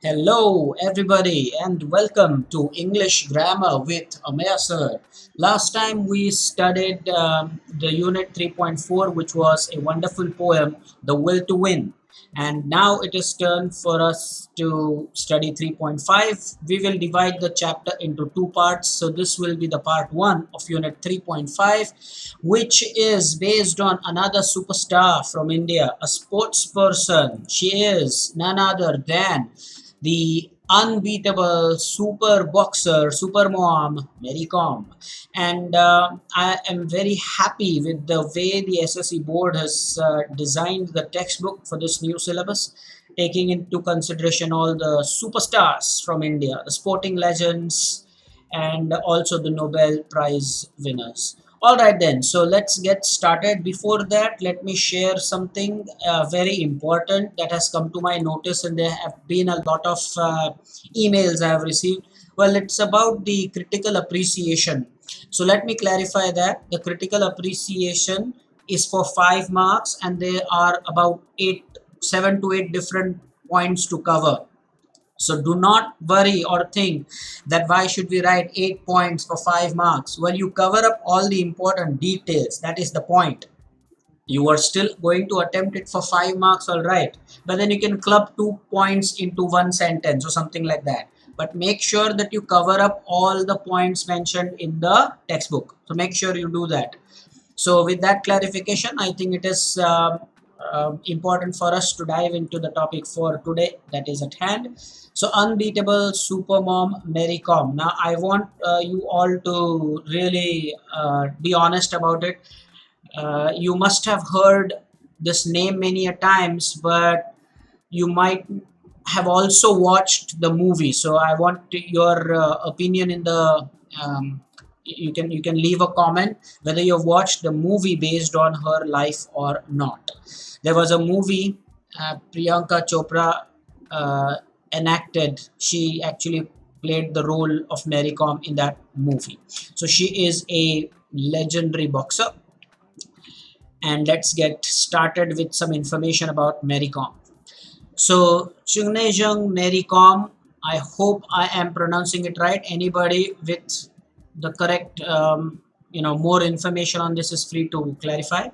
Hello, everybody, and welcome to English Grammar with Ameya sir. Last time we studied the Unit 3.4, which was a wonderful poem, The Will to Win. And now it is turn for us to study 3.5. We will divide the chapter into two parts. So this will be the part 1 of Unit 3.5, which is based on another superstar from India, a sports person. She is none other than the unbeatable super boxer, super mom, Mary Kom. And I am very happy with the way the SSE board has designed the textbook for this new syllabus, taking into consideration all the superstars from India, the sporting legends, and also the Nobel Prize winners. All right, then. So let's get started. Before that, let me share something very important that has come to my notice, and there have been a lot of emails I have received. Well, it's about the critical appreciation. So let me clarify that the critical appreciation is for 5 marks, and there are about 7 to 8 different points to cover. So do not worry or think that why should we write 8 points for 5 marks. Well, you cover up all the important details. That is the point. You are still going to attempt it for 5 marks, all right. But then you can club 2 points into one sentence or something like that. But make sure that you cover up all the points mentioned in the textbook. So make sure you do that. So with that clarification, I think it is important for us to dive into the topic for today that is at hand. So unbeatable supermom Mary Kom. Now I want you all to really be honest about it. You must have heard this name many a times, but you might have also watched the movie. So I want your opinion in the you can leave a comment whether you've watched the movie based on her life or not. There was a movie Priyanka Chopra enacted. She actually played the role of Mary Kom in that movie. So she is a legendary boxer. And let's get started with some information about Mary Kom. So Chungnejung Mary Kom, I hope I am pronouncing it right. Anybody with the correct more information on this is free to clarify.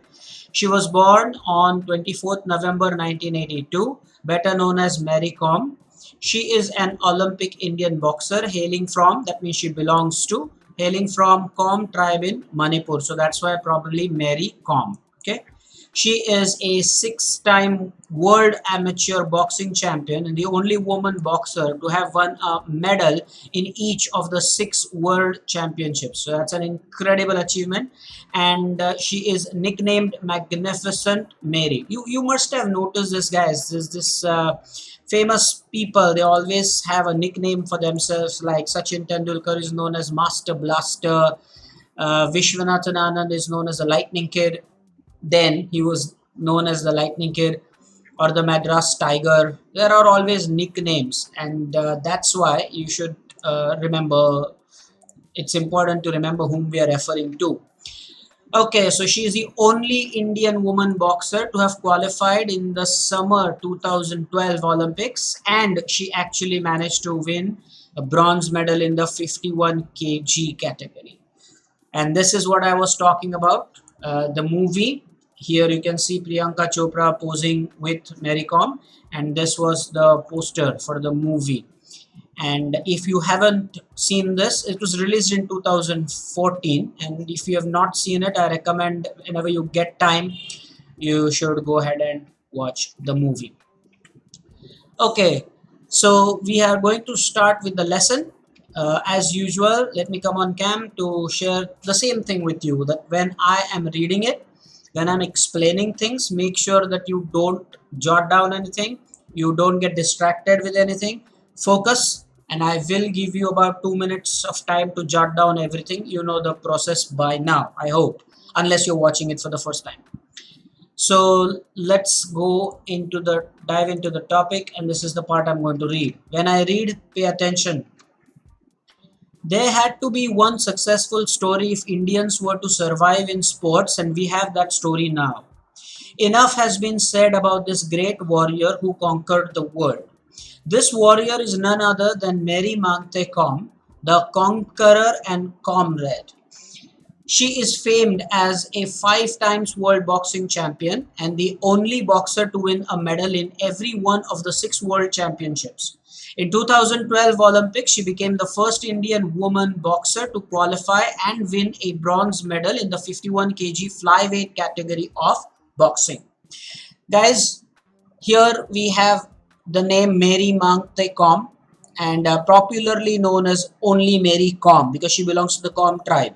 She was born on 24th November 1982, better known as Mary Kom. She is an Olympic Indian boxer hailing from, that means she belongs to, hailing from Kom tribe in Manipur. So that's why probably Mary Kom. Okay. She is a 6-time world amateur boxing champion and the only woman boxer to have won a medal in each of the 6 world championships. So that's an incredible achievement. And she is nicknamed Magnificent Mary. You must have noticed this, guys. This famous people, they always have a nickname for themselves. Like Sachin Tendulkar is known as Master Blaster. Vishwanathan Anand is known as the Lightning Kid. Then he was known as the Lightning Kid or the Madras Tiger. There are always nicknames, and that's why you should remember. It's important to remember whom we are referring to. Okay, so she is the only Indian woman boxer to have qualified in the summer 2012 Olympics, and she actually managed to win a bronze medal in the 51 kg category. And this is what I was talking about. The movie. Here you can see Priyanka Chopra posing with Mary Kom, and this was the poster for the movie. And if you haven't seen this, it was released in 2014. And if you have not seen it, I recommend whenever you get time, you should go ahead and watch the movie. Okay, so we are going to start with the lesson. As usual, let me come on cam to share the same thing with you, that when I am reading it, when I'm explaining things, make sure that you don't jot down anything, you don't get distracted with anything. Focus, and I will give you about 2 minutes of time to jot down everything. You know the process by now, I hope, unless you're watching it for the first time. So let's dive into the topic, and this is the part I'm going to read. When I read, pay attention. There had to be one successful story if Indians were to survive in sports, and we have that story now. Enough has been said about this great warrior who conquered the world. This warrior is none other than Mary Montcalm, the conqueror and comrade. She is famed as a 5 times world boxing champion and the only boxer to win a medal in every one of the 6 world championships. In 2012 Olympics, she became the first Indian woman boxer to qualify and win a bronze medal in the 51 kg flyweight category of boxing. Guys, here we have the name Mary Montcalm, and popularly known as only Mary Com, because she belongs to the Com tribe.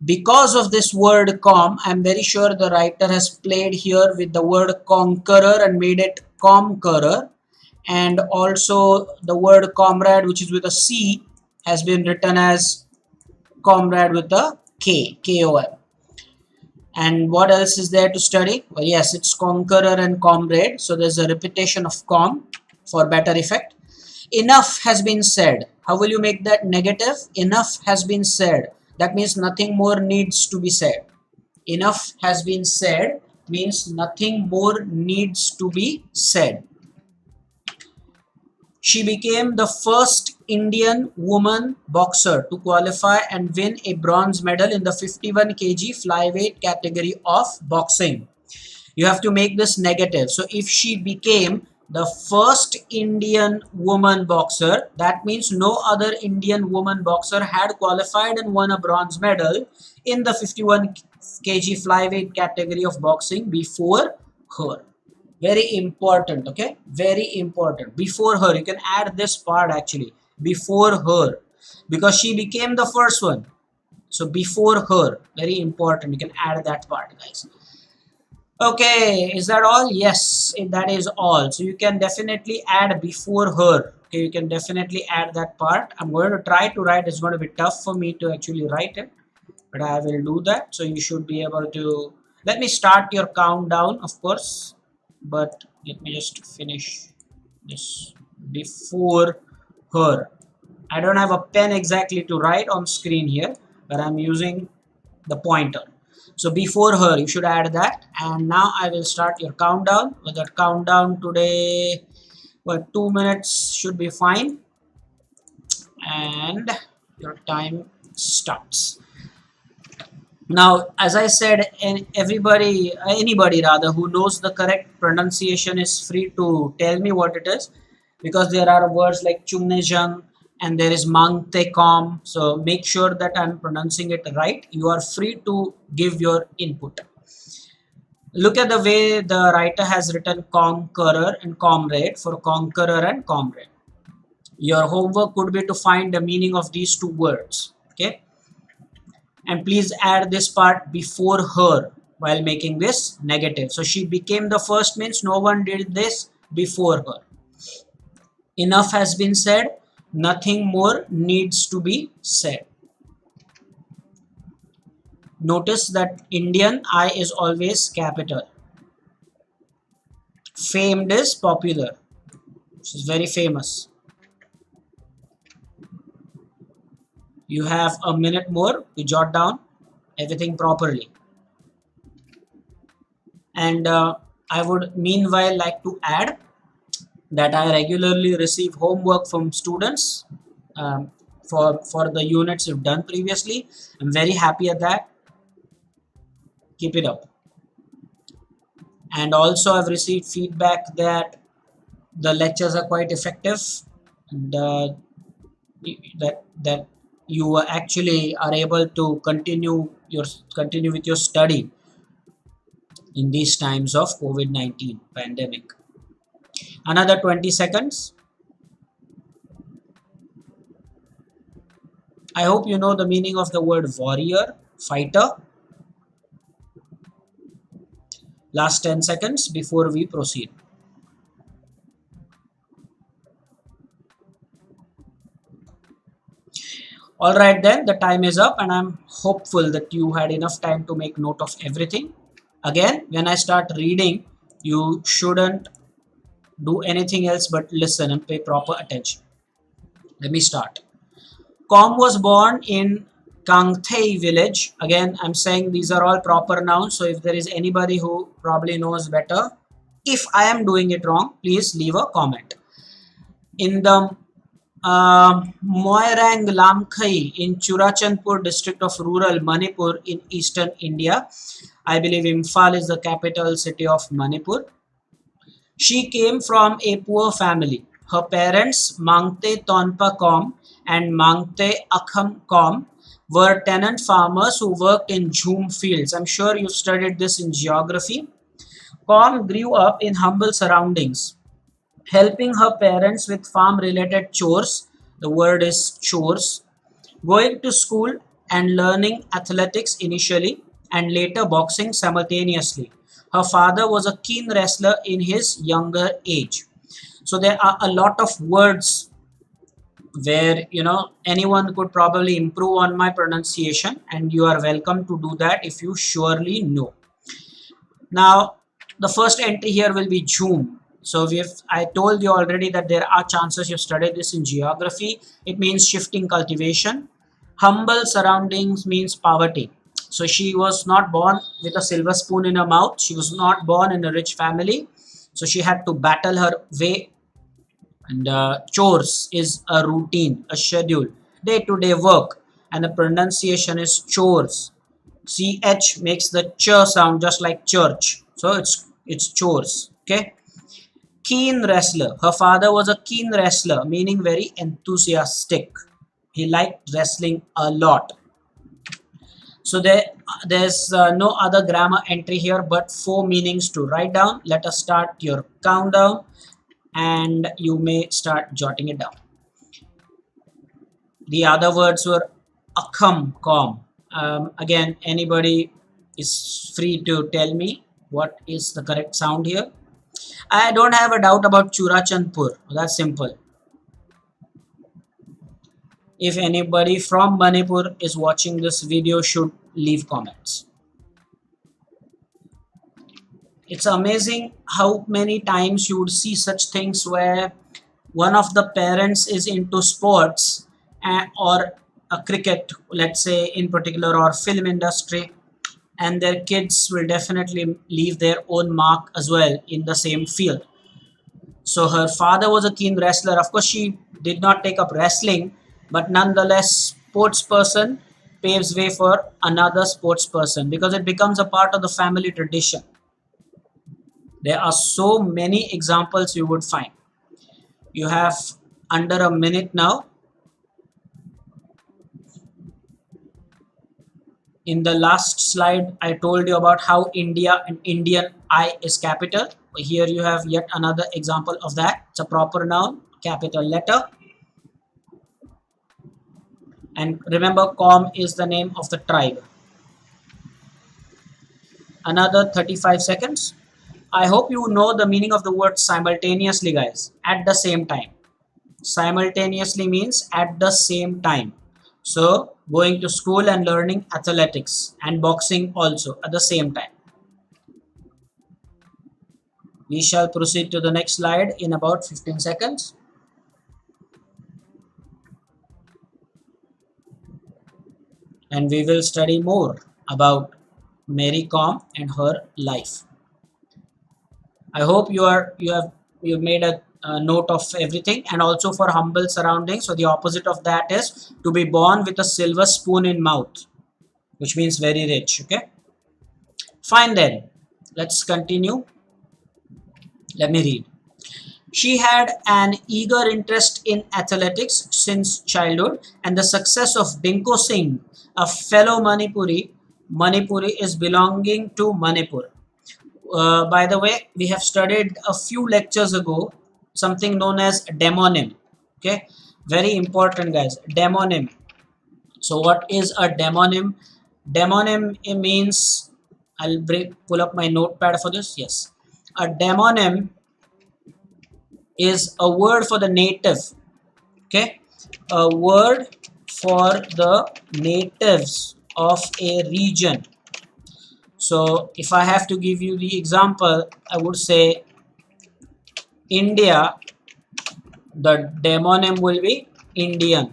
Because of this word com, I'm very sure the writer has played here with the word conqueror and made it conqueror. And also the word comrade, which is with a C, has been written as comrade with a K, K-O-M. And what else is there to study? Well, yes, it's conqueror and comrade. So there's a repetition of com for better effect. Enough has been said. How will you make that negative? Enough has been said. That means nothing more needs to be said. Enough has been said means nothing more needs to be said. She became the first Indian woman boxer to qualify and win a bronze medal in the 51 kg flyweight category of boxing. You have to make this negative. So if she became the first Indian woman boxer, that means no other Indian woman boxer had qualified and won a bronze medal in the 51 kg flyweight category of boxing before her. Very important, okay? Very important. Before her, you can add this part actually. Before her, because she became the first one. So before her, very important. You can add that part, guys. Okay, is that all? Yes, that is all. So you can definitely add before her. Okay, you can definitely add that part. I'm going to try to write. It's going to be tough for me to actually write it, but I will do that. So you should be able to. Let me start your countdown, of course, but let me just finish this. Before her. I don't have a pen exactly to write on screen here, but I'm using the pointer. So before her, you should add that. And now I will start your countdown. With that countdown today, well, 2 minutes should be fine. And your time starts. Now, as I said, anybody rather who knows the correct pronunciation is free to tell me what it is, because there are words like Chumnejang and there is Montcalm. So make sure that I'm pronouncing it right. You are free to give your input. Look at the way the writer has written conqueror and comrade for conqueror and comrade. Your homework could be to find the meaning of these 2 words. Okay. And please add this part before her while making this negative. So she became the first means no one did this before her. Enough has been said. Nothing more needs to be said. Notice that Indian I is always capital. Famed is popular. This is very famous. You have a minute more to jot down everything properly. And I would meanwhile like to add that I regularly receive homework from students for the units you've done previously. I'm very happy at that. Keep it up. And also I've received feedback that the lectures are quite effective, and that you actually are able to continue with your study in these times of COVID-19 pandemic. Another 20 seconds. I hope you know the meaning of the word warrior, fighter. Last 10 seconds before we proceed. Alright then, the time is up and I'm hopeful that you had enough time to make note of everything. Again, when I start reading, you shouldn't do anything else but listen and pay proper attention. Let me start. Com was born in Kangthei village. Again, I'm saying these are all proper nouns. So if there is anybody who probably knows better, if I am doing it wrong, please leave a comment. in the Moirang Lamkhai in Churachandpur district of rural Manipur in eastern India. I believe Imphal is the capital city of Manipur. She came from a poor family. Her parents, Mangte Tonpa Kom and Mangte Akham Kom, were tenant farmers who worked in jhum fields. I'm sure you studied this in geography. Kom grew up in humble surroundings, helping her parents with farm related chores. The word is chores, going to school and learning athletics initially and later boxing simultaneously. Her father was a keen wrestler in his younger age. So there are a lot of words where anyone could probably improve on my pronunciation, and you are welcome to do that if you surely know. Now, the first entry here will be June. So I told you already that there are chances you studied this in geography. It means shifting cultivation. Humble surroundings means poverty. So she was not born with a silver spoon in her mouth. She was not born in a rich family. So she had to battle her way. And chores is a routine, a schedule, day to day work. And the pronunciation is chores. CH makes the ch sound just like church. So it's chores. Okay. Keen wrestler. Her father was a keen wrestler, meaning very enthusiastic. He liked wrestling a lot. So there's no other grammar entry here but four meanings to write down. Let us start your countdown and you may start jotting it down. The other words were akham com. Again, anybody is free to tell me what is the correct sound here. I don't have a doubt about Churachandpur. That's simple. If anybody from Manipur is watching this video, should leave comments. It's amazing how many times you would see such things where one of the parents is into sports or a cricket, let's say in particular, or film industry, and their kids will definitely leave their own mark as well in the same field. So her father was a keen wrestler. Of course, she did not take up wrestling, but nonetheless, sports person paves way for another sports person because it becomes a part of the family tradition. There are so many examples you would find. You have under a minute now. In the last slide, I told you about how India and Indian I is capital. Here you have yet another example of that. It's a proper noun, capital letter. And remember, Com is the name of the tribe. Another 35 seconds. I hope you know the meaning of the word simultaneously, guys. At the same time. Simultaneously means at the same time. So going to school and learning athletics and boxing also at the same time. We shall proceed to the next slide in about 15 seconds. And we will study more about Mary Kom and her life. I hope you've made a note of everything, and also for humble surroundings. So the opposite of that is to be born with a silver spoon in mouth, which means very rich. Okay. Fine then. Let's continue. Let me read. She had an eager interest in athletics since childhood, and the success of Dinko Singh, a fellow Manipuri is belonging to Manipur. By the way, we have studied a few lectures ago something known as demonym. Okay, very important, guys. Demonym. So, what is a demonym? Demonym means, I'll pull up my notepad for this. Yes, a demonym is a word for the native. Okay, a word for the natives of a region. So if I have to give you the example, I would say India, the demonym will be Indian.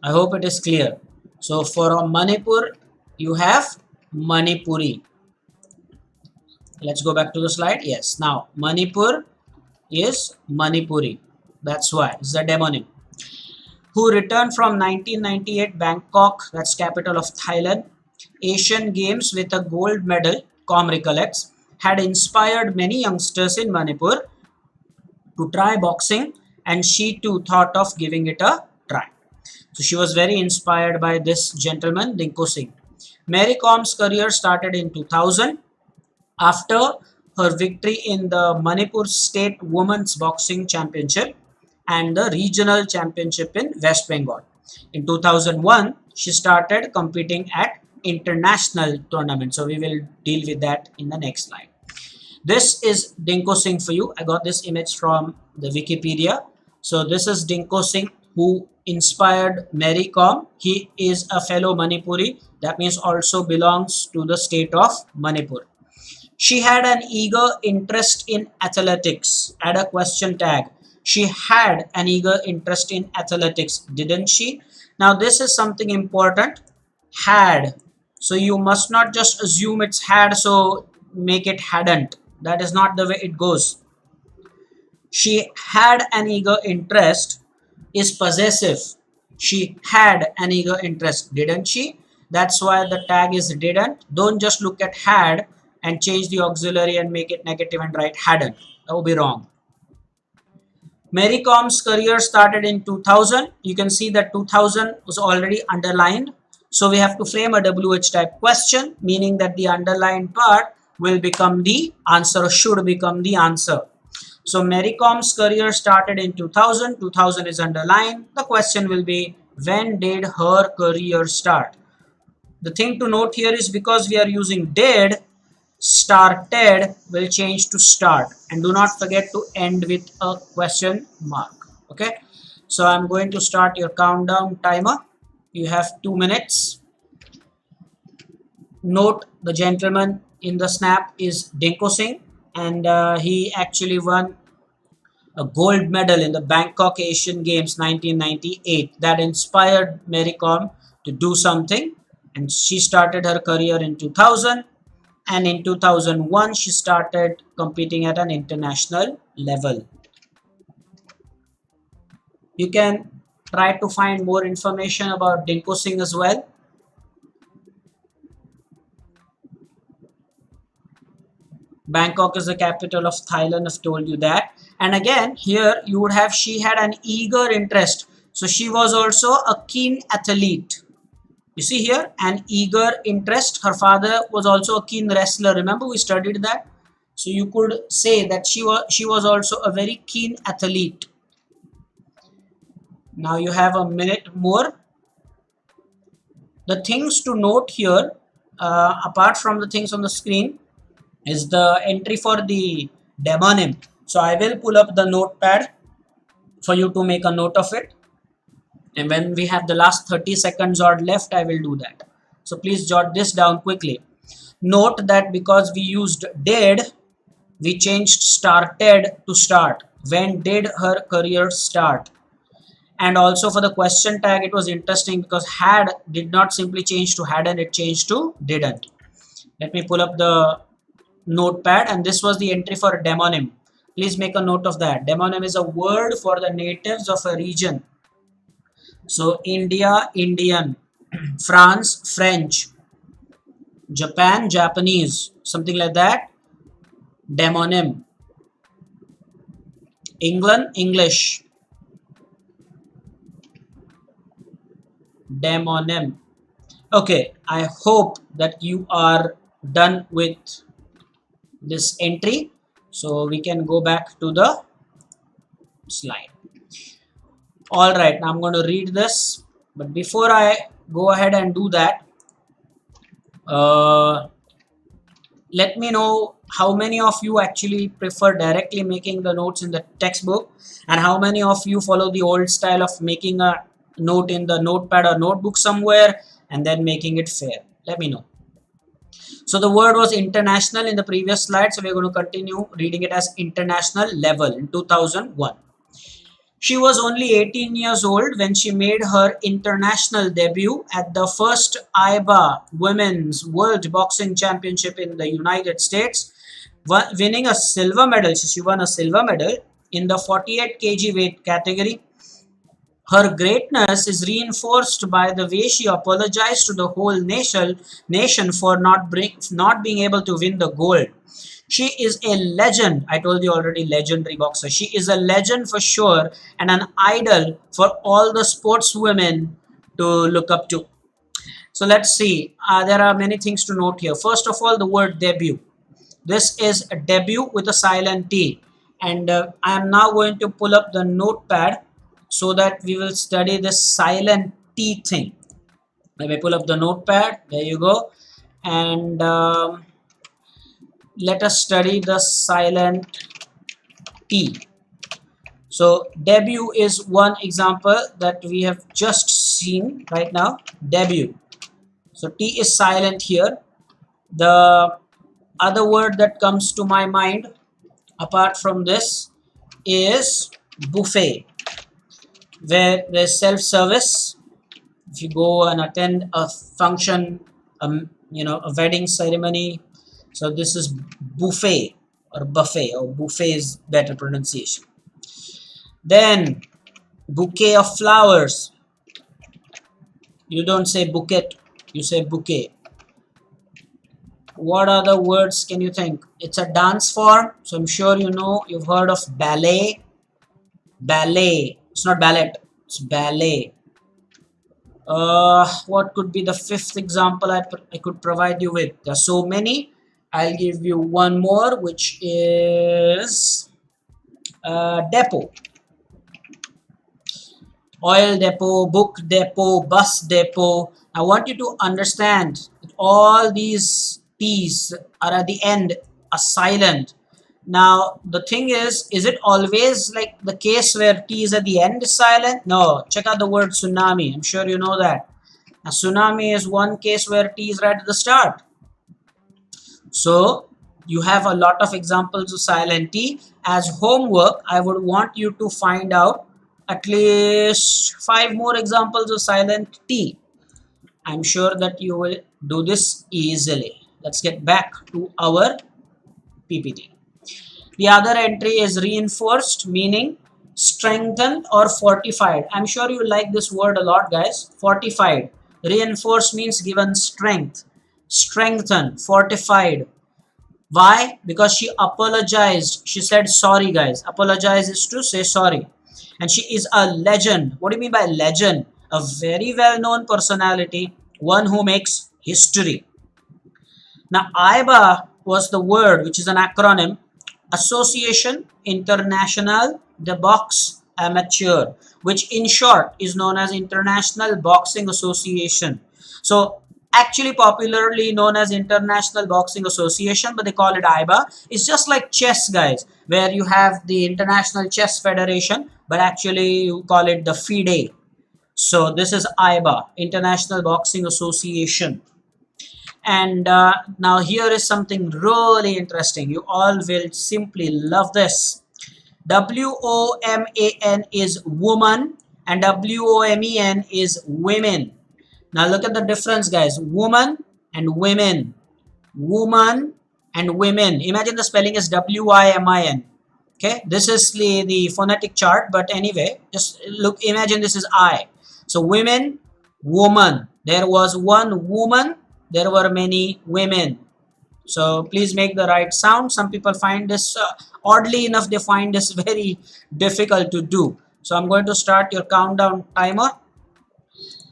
I hope it is clear. So for Manipur, you have Manipuri. Let's go back to the slide. Yes, now Manipur, is Manipuri. That's why it's the demonym. Who returned from 1998 Bangkok, that's capital of Thailand, Asian Games with a gold medal, Com recollects, had inspired many youngsters in Manipur to try boxing, and she too thought of giving it a try. So she was very inspired by this gentleman, Dinko Singh. Mary Com's career started in 2000 after her victory in the Manipur State Women's Boxing Championship and the Regional Championship in West Bengal. In 2001, she started competing at international tournaments. So we will deal with that in the next slide. This is Dinko Singh for you. I got this image from the Wikipedia. So this is Dinko Singh who inspired Mary Kom. He is a fellow Manipuri. That means also belongs to the state of Manipur. She had an eager interest in athletics. Add a question tag. She had an eager interest in athletics, didn't she? Now this is something important. Had. So you must not just assume it's had, so make it hadn't. That is not the way it goes. She had an eager interest is possessive. She had an eager interest, didn't she? That's why the tag is didn't. Don't just look at had and change the auxiliary and make it negative and write hadn't. That would be wrong. Mary Com's career started in 2000. You can see that 2000 was already underlined. So we have to frame a WH type question, meaning that the underlined part will become the answer or should become the answer. So Mary Com's career started in 2000. 2000 is underlined. The question will be, when did her career start? The thing to note here is because we are using did, started will change to start, and do not forget to end with a question mark. Okay, so I'm going to start your countdown timer. You have 2 minutes. Note the gentleman in the snap is Dinko Singh, and he actually won a gold medal in the Bangkok Asian Games 1998. That inspired Mary Kom to do something, and she started her career in 2000. And in 2001, she started competing at an international level. You can try to find more information about Dinko Singh as well. Bangkok is the capital of Thailand, I've told you that. And again, here you would have she had an eager interest. So she was also a keen athlete. You see here, an eager interest. Her father was also a keen wrestler. Remember, we studied that. So you could say that she was also a very keen athlete. Now you have a minute more. The things to note here, apart from the things on the screen, is the entry for the demonym. So I will pull up the notepad for you to make a note of it. And when we have the last 30 seconds odd left, I will do that. So please jot this down quickly. Note that because we used did, we changed started to start. When did her career start? And also for the question tag, it was interesting because had did not simply change to hadn't, it changed to didn't. Let me pull up the notepad, and this was the entry for demonym. Please make a note of that. Demonym is a word for the natives of a region. So India, Indian, France, French, Japan, Japanese, something like that. Demonym. England, English. Demonym. Okay, I hope that you are done with this entry. So we can go back to the slide. All right, now I'm going to read this, but before I go ahead and do that, let me know how many of you actually prefer directly making the notes in the textbook, and how many of you follow the old style of making a note in the notepad or notebook somewhere and then making it fair. Let me know. So the word was international in the previous slide, so we're going to continue reading it as international level in 2001. She was only 18 years old when she made her international debut at the first IBA Women's World Boxing Championship in the United States, winning a silver medal. So she won a silver medal in the 48 kg weight category. Her greatness is reinforced by the way she apologized to the whole nation for not being able to win the gold. She is a legend. I told you already, legendary boxer. She is a legend for sure and an idol for all the sportswomen to look up to. So let's see. There are many things to note here. First of all, the word debut. This is a debut with a silent T. And I am now going to pull up the notepad so that we will study this silent T thing. Let me pull up the notepad. There you go. And let us study the silent T. So debut is one example that we have just seen right now. Debut. So T is silent here. The other word that comes to my mind apart from this is buffet, where there's self-service. If you go and attend a function, a wedding ceremony, so this is buffet or buffet is better pronunciation. Then bouquet of flowers. You don't say bouquet, you say bouquet. What other words can you think? It's a dance form, so I'm sure you've heard of ballet. Ballet. It's not ballet, it's ballet. What could be the fifth example I could provide you with? There are so many. I'll give you one more, which is depot. Oil depot, book depot, bus depot. I want you to understand that all these T's are at the end are silent. Now the thing is it always like the case where T is at the end is silent? No. Check out the word tsunami. I'm sure you know that. A tsunami is one case where T is right at the start. So you have a lot of examples of silent T. As homework, I would want you to find out at least 5 more examples of silent T. I'm sure that you will do this easily. Let's get back to our PPT. The other entry is reinforced, meaning strengthened or fortified. I'm sure you like this word a lot, guys. Fortified. Reinforced means given strength. Strengthened, fortified. Why? Because she apologized. She said sorry, guys. Apologize is to say sorry. And she is a legend. What do you mean by legend? A very well-known personality, one who makes history. Now, AIBA was the word, which is an acronym, Association International de Boxe Amateur, which in short is known as International Boxing Association. So actually popularly known as International Boxing Association, but they call it AIBA. It's just like chess, guys, where you have the International Chess Federation, but actually you call it the FIDE. So this is AIBA, International Boxing Association. And now here is something really interesting. You all will simply love this. WOMAN is woman and WOMEN is women. Now look at the difference, guys. Woman and women. Woman and women. Imagine the spelling is WIMIN. Okay, this is the phonetic chart, but anyway, just look, imagine this is I. So women, woman. There was one woman, there were many women. So please make the right sound. Some people find this, oddly enough, they find this very difficult to do. So I'm going to start your countdown timer.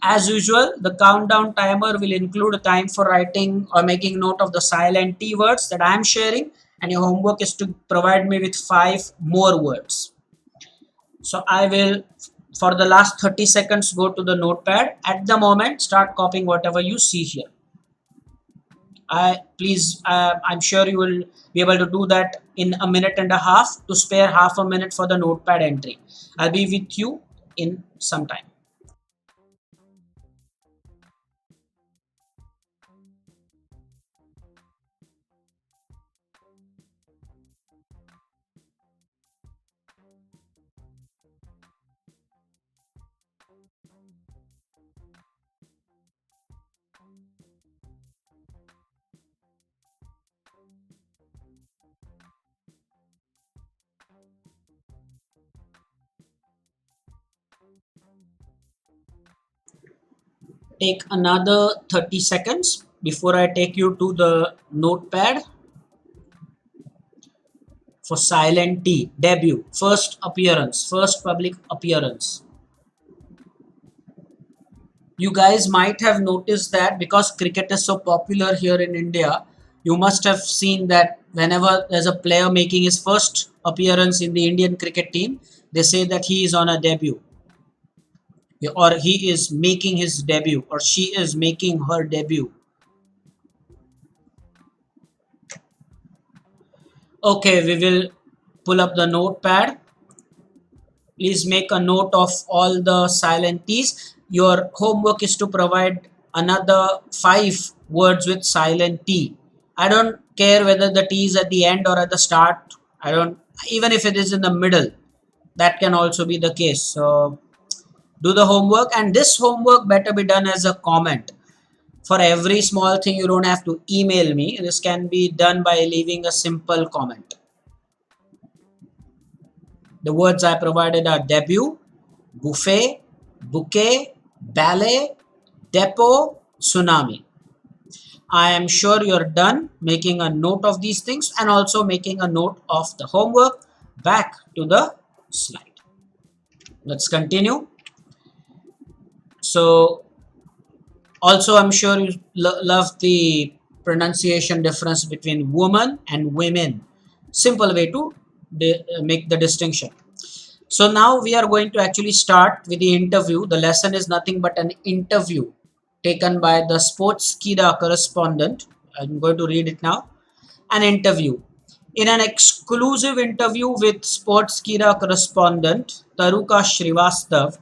As usual, the countdown timer will include a time for writing or making note of the silent T words that I am sharing, and your homework is to provide me with 5 more words. So I will, for the last 30 seconds, go to the notepad. At the moment, start copying whatever you see here. I'm sure you will be able to do that in a minute and a half, to spare half a minute for the notepad entry. I'll be with you in some time. take another 30 seconds before I take you to the notepad for Silent T debut, first appearance, first public appearance. You guys might have noticed that because cricket is so popular here in India, you must have seen that whenever there's a player making his first appearance in the Indian cricket team, they say that he is on a debut, or he is making his debut, or she is making her debut. Okay, we will pull up the notepad. Please make a note of all the silent T's. Your homework is to provide another 5 words with silent T. I don't care whether the T is at the end or at the start. I don't, even if it is in the middle, that can also be the case. So do the homework, and this homework better be done as a comment. For every small thing, you don't have to email me. This can be done by leaving a simple comment. The words I provided are debut, buffet, bouquet, ballet, depot, tsunami. I am sure you're done making a note of these things and also making a note of the homework. Back to the slide. Let's continue. So, also I'm sure you love the pronunciation difference between woman and women. Simple way to make the distinction. So now we are going to actually start with the interview. The lesson is nothing but an interview taken by the Sportskeeda correspondent. I'm going to read it now. An interview. In an exclusive interview with Sportskeeda correspondent Taruka Srivastav,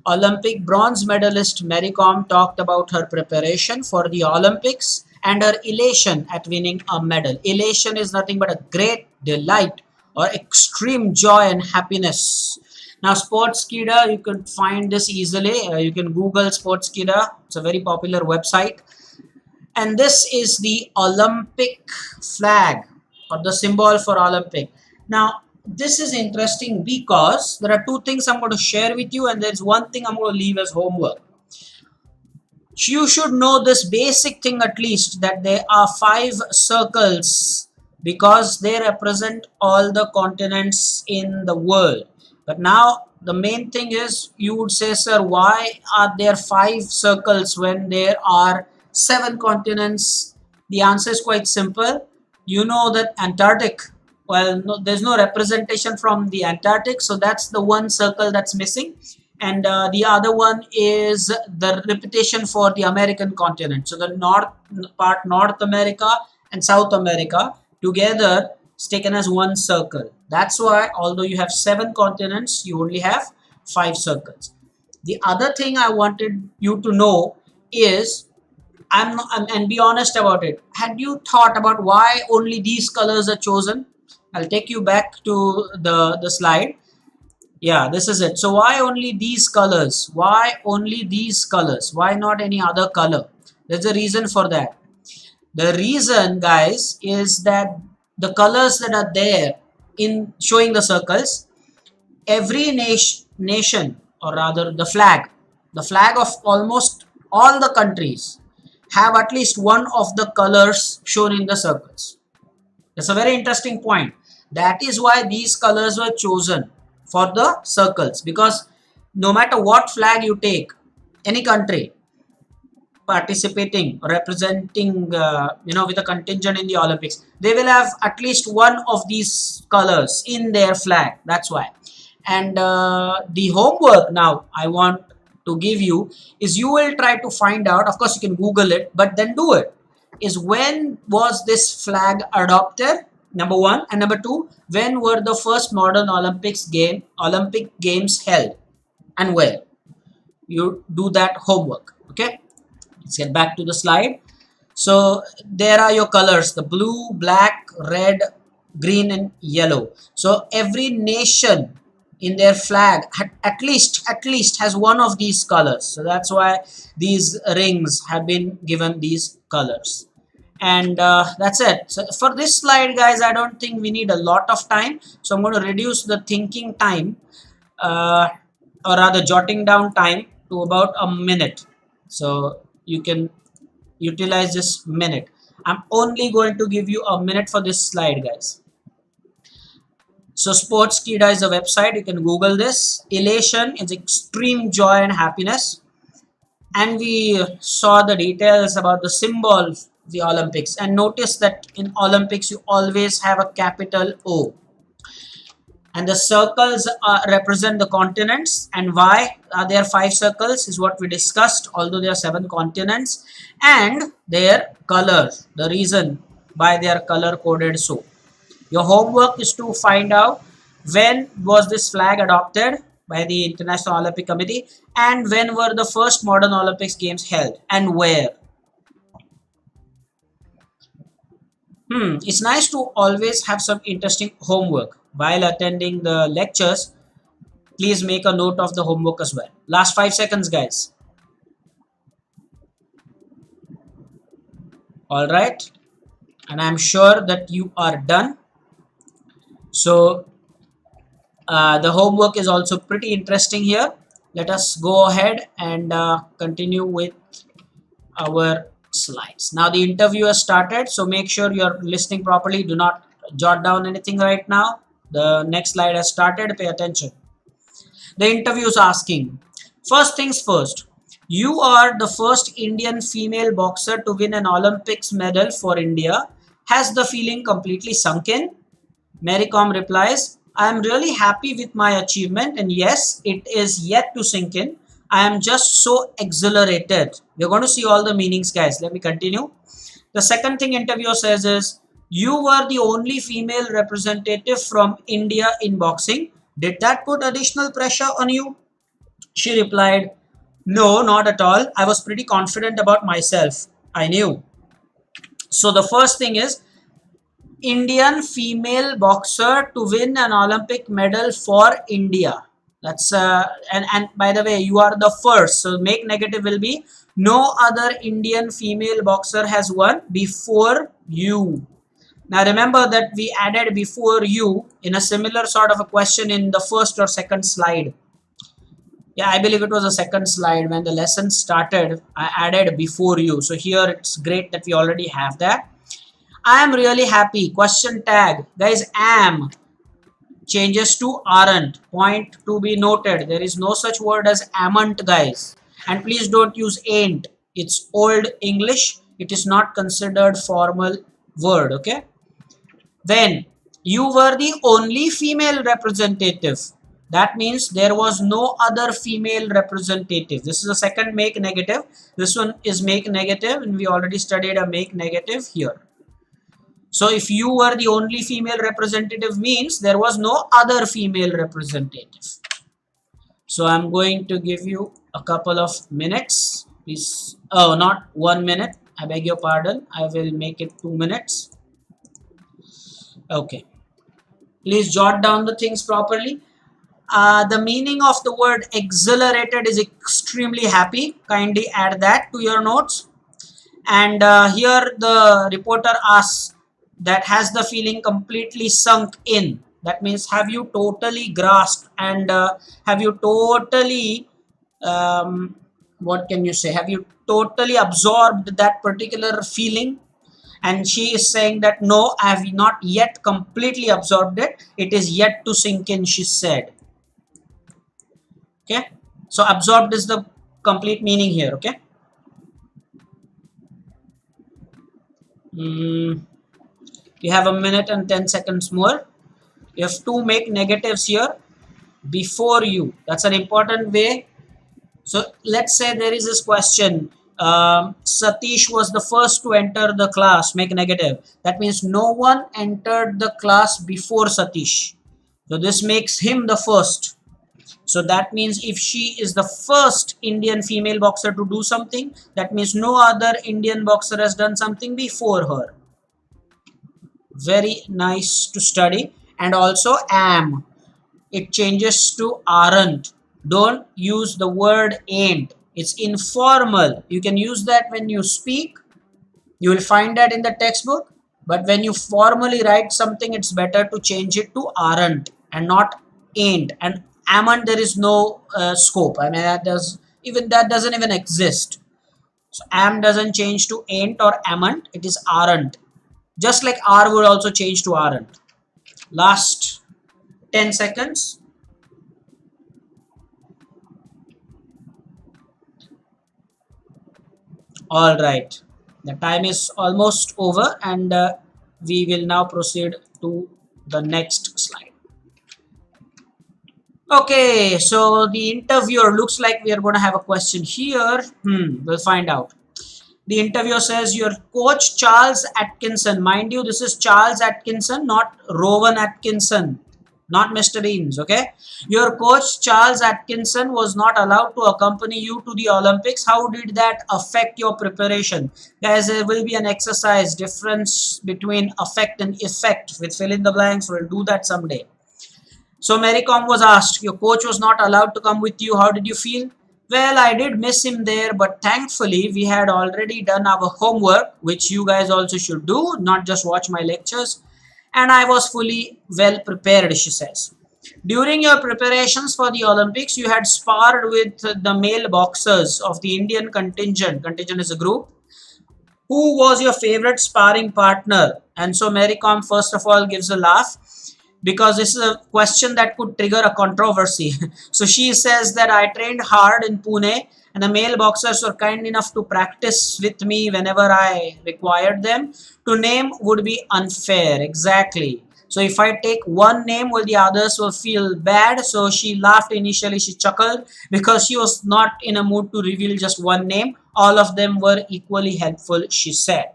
Olympic bronze medalist Mary Kom talked about her preparation for the Olympics and her elation at winning a medal. Elation is nothing but a great delight or extreme joy and happiness. Now, Sportskeeda, you can find this easily. You can Google Sportskeeda. It's a very popular website. And this is the Olympic flag, or the symbol for Olympic. Now, this is interesting because there are 2 things I'm going to share with you, and there's 1 thing I'm going to leave as homework. You should know this basic thing at least, that there are 5 circles because they represent all the continents in the world. But now the main thing is, you would say, sir, why are there 5 circles when there are 7 continents? The answer is quite simple. You know that Antarctic, well, no, there's no representation from the Antarctic, so that's the 1 circle that's missing. And the other one is the repetition for the American continent. So the North America and South America together is taken as 1 circle. That's why, although you have 7 continents, you only have 5 circles. The other thing I wanted you to know is, and be honest about it. Had you thought about why only these colors are chosen? I'll take you back to the slide. Yeah, this is it. So why only these colors? Why only these colors? Why not any other color? There's a reason for that. The reason, guys, is that the colors that are there in showing the circles, every nation, or rather the flag of almost all the countries have at least one of the colors shown in the circles. That's a very interesting point. That is why these colors were chosen for the circles, because no matter what flag you take, any country participating, representing, with a contingent in the Olympics, they will have at least one of these colors in their flag. That's why. And the homework now I want to give you is, you will try to find out, of course you can Google it, but then do it, is when was this flag adopted, number 1, and number 2, when were the first modern Olympic games held and where? You do that homework. Okay, let's get back to the slide. So there are your colors: the blue, black, red, green, and yellow. So every nation in their flag at least has one of these colors. So that's why these rings have been given these colors. And that's it. So for this slide, guys, I don't think we need a lot of time, so I'm going to reduce the thinking time, or rather jotting down time, to about a minute. So you can utilize this minute. I'm only going to give you a minute for this slide, guys. So Sportskeeda is a website. You can Google this. Elation is extreme joy and happiness. And we saw the details about the symbol of the Olympics. And notice that in Olympics, you always have a capital O. And the circles represent the continents. And why are there 5 circles is what we discussed, although there are 7 continents. And their colors, the reason why they are color coded so. Your homework is to find out when was this flag adopted by the International Olympic Committee and when were the first modern Olympics games held and where. It's nice to always have some interesting homework while attending the lectures. Please make a note of the homework as well. Last 5 seconds, guys. All right. And I'm sure that you are done. So the homework is also pretty interesting here. Let us go ahead and continue with our slides. Now the interview has started, so make sure you're listening properly. Do not jot down anything right now. The next slide has started. Pay attention. The interview is asking, first things first, you are the first Indian female boxer to win an Olympics medal for India. Has the feeling completely sunk in? Mary Kom replies, I am really happy with my achievement, and yes, it is yet to sink in. I am just so exhilarated. We're going to see all the meanings, guys. Let me continue. The second thing interviewer says is, you were the only female representative from India in boxing. Did that put additional pressure on you? She replied, no, not at all. I was pretty confident about myself. I knew. So the first thing is, Indian female boxer to win an Olympic medal for India. That's and by the way, you are the first. So make negative will be, no other Indian female boxer has won before you. Now remember that we added before you in a similar sort of a question in the first or second slide. Yeah, I believe it was the second slide when the lesson started. I added before you. So here it's great that we already have that. I am really happy. Question tag. Guys, am changes to aren't. Point to be noted. There is no such word as amn't, guys. And please don't use ain't. It's old English. It is not considered formal word. Okay. Then you were the only female representative. That means there was no other female representative. This is the second make negative. This one is make negative, and we already studied a make negative here. So if you were the only female representative means there was no other female representative. So I'm going to give you a couple of minutes. Please, oh, not 1 minute. I beg your pardon. I will make it 2 minutes. Okay. Please jot down the things properly. The meaning of the word exhilarated is extremely happy. Kindly add that to your notes. And here the reporter asks, that has the feeling completely sunk in. That means have you totally grasped and have you totally, what can you say? Have you totally absorbed that particular feeling? And she is saying that no, I have not yet completely absorbed it. It is yet to sink in, she said. Okay. So absorbed is the complete meaning here. Okay. You have a minute and 10 seconds more. You have to make negatives here before you. That's an important way. So let's say there is this question. Satish was the first to enter the class. Make negative. That means no one entered the class before Satish. So this makes him the first. So that means if she is the first Indian female boxer to do something, that means no other Indian boxer has done something before her. Very nice to study. And also am. It changes to aren't. Don't use the word ain't. It's informal. You can use that when you speak. You will find that in the textbook. But when you formally write something, it's better to change it to aren't and not ain't. And amn't, there is no scope. I mean, that doesn't even exist. So am doesn't change to ain't or amn't, it is aren't. Just like are would also change to aren't. Last 10 seconds. All right, the time is almost over, and we will now proceed to the next slide. Okay, so the interviewer looks like we are going to have a question here. We'll find out. The interviewer says your coach Charles Atkinson, mind you, this is Charles Atkinson, not Rowan Atkinson, not Mr. Beans, okay? Your coach Charles Atkinson was not allowed to accompany you to the Olympics. How did that affect your preparation? Guys, there will be an exercise, difference between affect and effect with fill in the blanks. We'll do that someday. So Mary Kom was asked, your coach was not allowed to come with you. How did you feel? Well, I did miss him there, but thankfully we had already done our homework, which you guys also should do, not just watch my lectures. And I was fully well prepared, she says. During your preparations for the Olympics, you had sparred with the male boxers of the Indian contingent. Contingent is a group. Who was your favorite sparring partner? And so Mary Kom first of all gives a laugh, because this is a question that could trigger a controversy. So she says that I trained hard in Pune and the male boxers were kind enough to practice with me whenever I required them. To name would be unfair. Exactly. So if I take one name, well, the others will feel bad. So she laughed initially, she chuckled because she was not in a mood to reveal just one name. All of them were equally helpful, she said.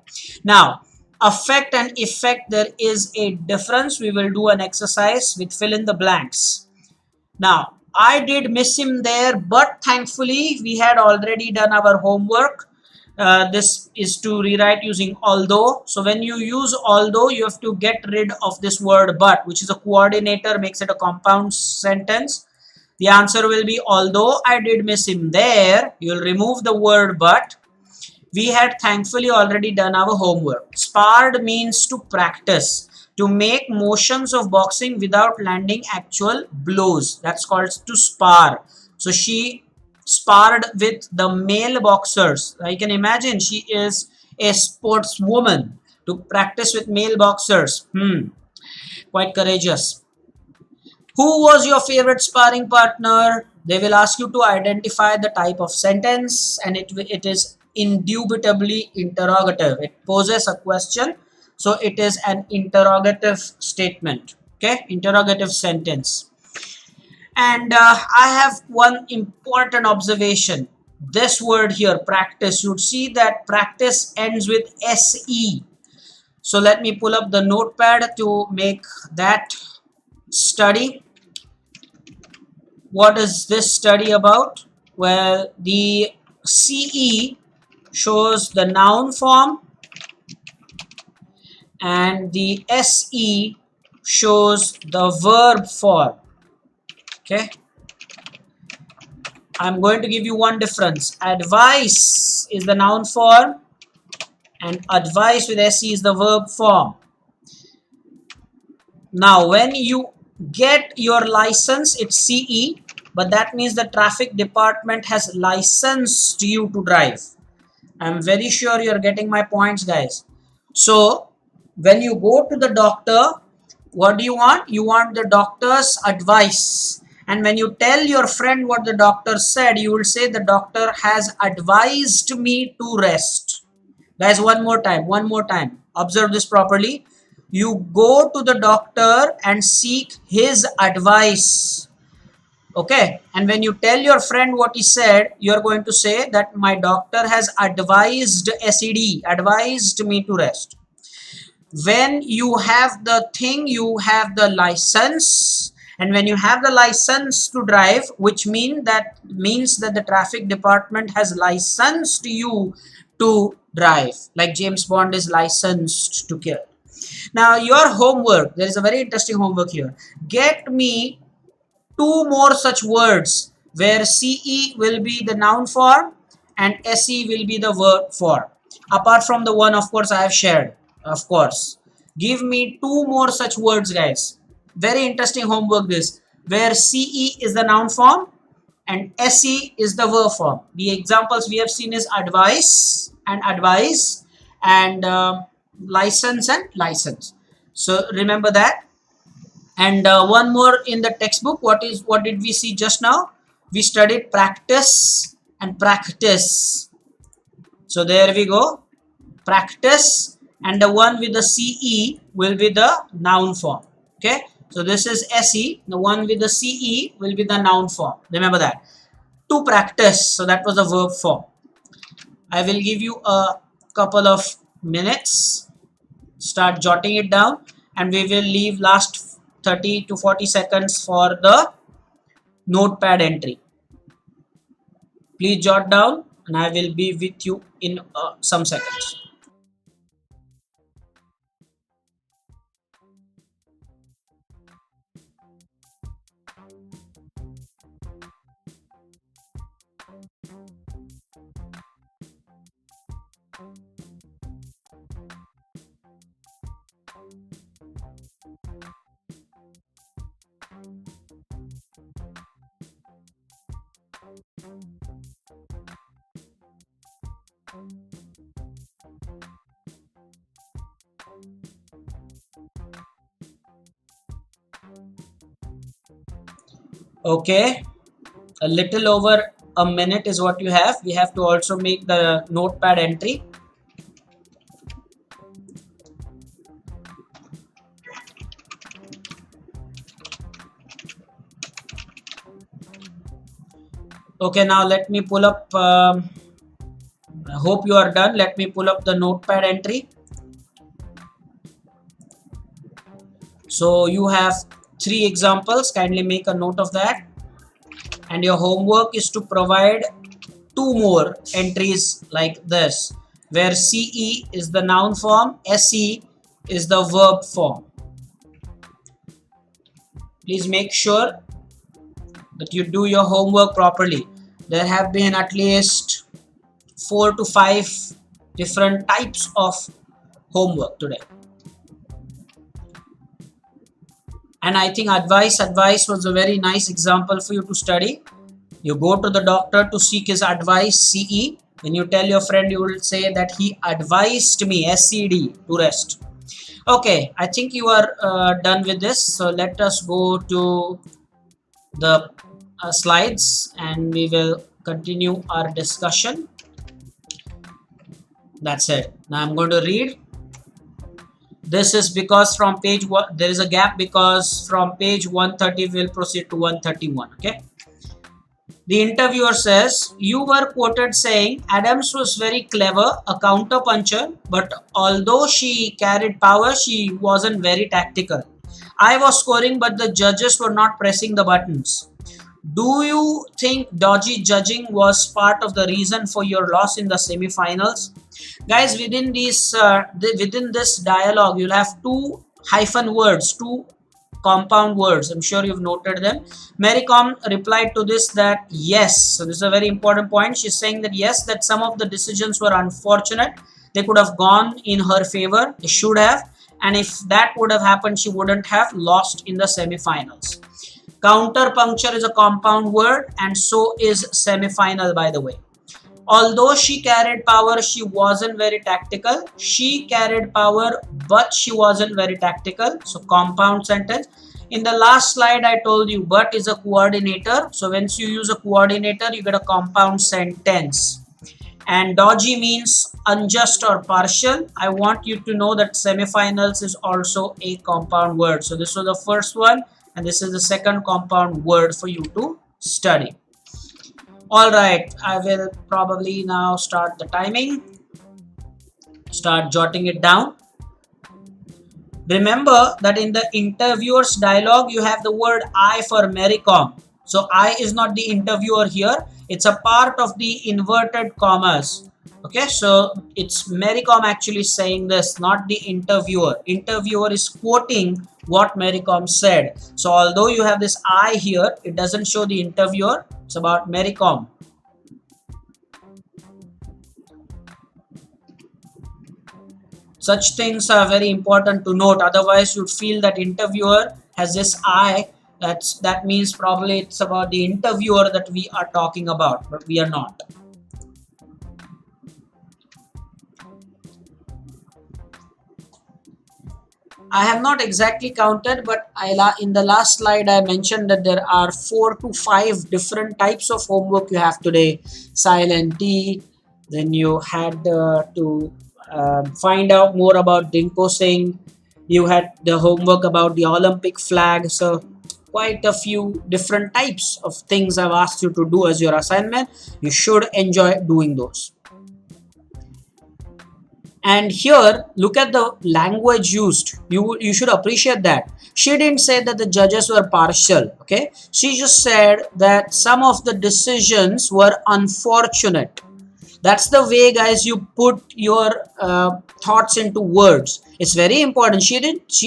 Now, affect and effect, there is a difference. We will do an exercise with fill in the blanks. Now, I did miss him there, but thankfully we had already done our homework. This is to rewrite using although. So when you use although, you have to get rid of this word but, which is a coordinator, makes it a compound sentence. The answer will be although I did miss him there. You'll remove the word but. We had thankfully already done our homework. Sparred means to practice, to make motions of boxing without landing actual blows. That's called to spar. So she sparred with the male boxers. I can imagine she is a sportswoman to practice with male boxers. Quite courageous. Who was your favorite sparring partner? They will ask you to identify the type of sentence, and it is indubitably interrogative. It poses a question, so it is an interrogative statement. Okay, interrogative sentence. And I have one important observation. This word here, practice, you'd see that practice ends with SE. So let me pull up the notepad to make that study. What is this study about? Well, the CE shows the noun form and the SE shows the verb form. Okay, I'm going to give you one difference. Advice is the noun form and advice with SE is the verb form. Now when you get your license, it's CE, but that means the traffic department has licensed you to drive. I'm very sure you're getting my points, guys. So when you go to the doctor, what do you want? You want the doctor's advice. And when you tell your friend what the doctor said, you will say the doctor has advised me to rest. Guys, one more time. Observe this properly. You go to the doctor and seek his advice. Okay, and when you tell your friend what he said, you're going to say that my doctor has advised SED, advised me to rest. When you have the thing, you have the license, and when you have the license to drive, which means that the traffic department has licensed you to drive, like James Bond is licensed to kill. Now your homework, there is a very interesting homework here. Get me 2 more such words where CE will be the noun form and SE will be the verb form. Apart from the one, of course, I have shared. Of course. Give me 2 more such words, guys. Very interesting homework this. Where CE is the noun form and SE is the verb form. The examples we have seen is advice and advise, and license and license. So remember that. And one more in the textbook, what did we see just now? We studied practice and practice. So there we go, practice, and the one with the CE will be the noun form. Okay, so this is SE, the one with the CE will be the noun form. Remember that. To practice, so that was the verb form. I will give you a couple of minutes, start jotting it down, and we will leave last 30 to 40 seconds for the notepad entry. Please jot down and I will be with you in some seconds. Okay, a little over a minute is what you have. We have to also make the notepad entry. Okay, now let me pull up, I hope you are done. Let me pull up the notepad entry. So you have 3 examples, kindly make a note of that, and your homework is to provide 2 more entries like this, where CE is the noun form, SE is the verb form. Please make sure that you do your homework properly. There have been at least 4 to 5 different types of homework today. And I think advice was a very nice example for you to study. You go to the doctor to seek his advice, CE. When you tell your friend, you will say that he advised me, SCD, to rest. Okay, I think you are done with this. So let us go to the slides and we will continue our discussion. That's it. Now I'm going to read. This is because from page 1 there is a gap, because from page 130 we'll proceed to 131. Okay. The interviewer says, you were quoted saying Adams was very clever, a counterpuncher, but although she carried power, she wasn't very tactical. I was scoring, but the judges were not pressing the buttons. Do you think dodgy judging was part of the reason for your loss in the semi-finals? Guys, within this dialogue, you'll have 2 hyphen words, 2 compound words. I'm sure you've noted them. Mary Kom replied to this that yes. So this is a very important point. She's saying that yes, that some of the decisions were unfortunate. They could have gone in her favor. They should have. And if that would have happened, she wouldn't have lost in the semi-finals. Counterpuncture is a compound word, and so is semi-final, by the way. Although she carried power, she wasn't very tactical. She carried power, but she wasn't very tactical. So compound sentence. In the last slide, I told you but is a coordinator. So once you use a coordinator, you get a compound sentence. And dodgy means unjust or partial. I want you to know that semifinals is also a compound word. So this was the first one, and this is the second compound word for you to study. All right, I will probably now start the timing. Start jotting it down. Remember that in the interviewer's dialogue, you have the word I for Mary Kom. So I is not the interviewer here. It's a part of the inverted commas. Okay, so it's Mary Kom actually saying this, not the interviewer. Interviewer is quoting what Mary Kom said. So although you have this I here, it doesn't show the interviewer. It's about Mary Kom. Such things are very important to note. Otherwise, you'd feel that interviewer has this I That means probably it's about the interviewer that we are talking about, but we are not. I have not exactly counted, but in the last slide I mentioned that there are 4 to 5 different types of homework you have today. Silent T, then you had to find out more about Dinko Singh. You had the homework about the Olympic flag. So quite a few different types of things I've asked you to do as your assignment. You should enjoy doing those. And here, look at the language used. You should appreciate that. She didn't say that the judges were partial. Okay, she just said that some of the decisions were unfortunate. That's the way, guys, you put your thoughts into words. It's very important. She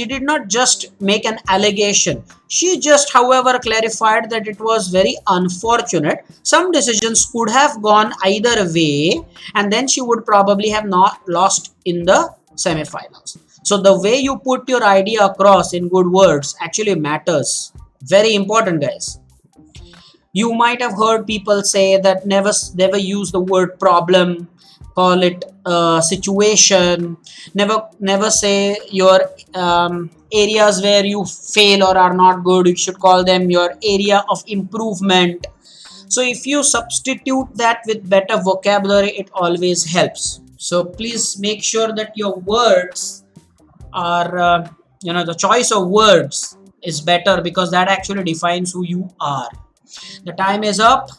did not just make an allegation. She just, however, clarified that it was very unfortunate. Some decisions could have gone either way, and then she would probably have not lost in the semifinals. So the way you put your idea across in good words actually matters. Very important, guys. You might have heard people say that never use the word problem, call it situation. Never say your areas where you fail or are not good. You should call them your area of improvement. So if you substitute that with better vocabulary, it always helps. So please make sure that your words are the choice of words is better, because that actually defines who you are. The time is up.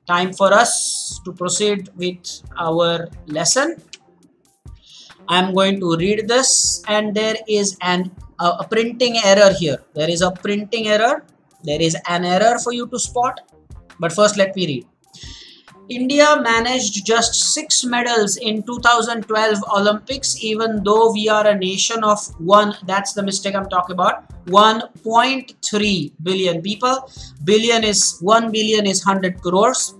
Time for us to proceed with our lesson. I'm going to read this, and there is a printing error here. There is a printing error. There is an error for you to spot. But first, let me read. India managed just 6 medals in 2012 Olympics, even though we are a nation of one. That's the mistake I'm talking about. 1.3 billion people. 1 billion is 100 crores.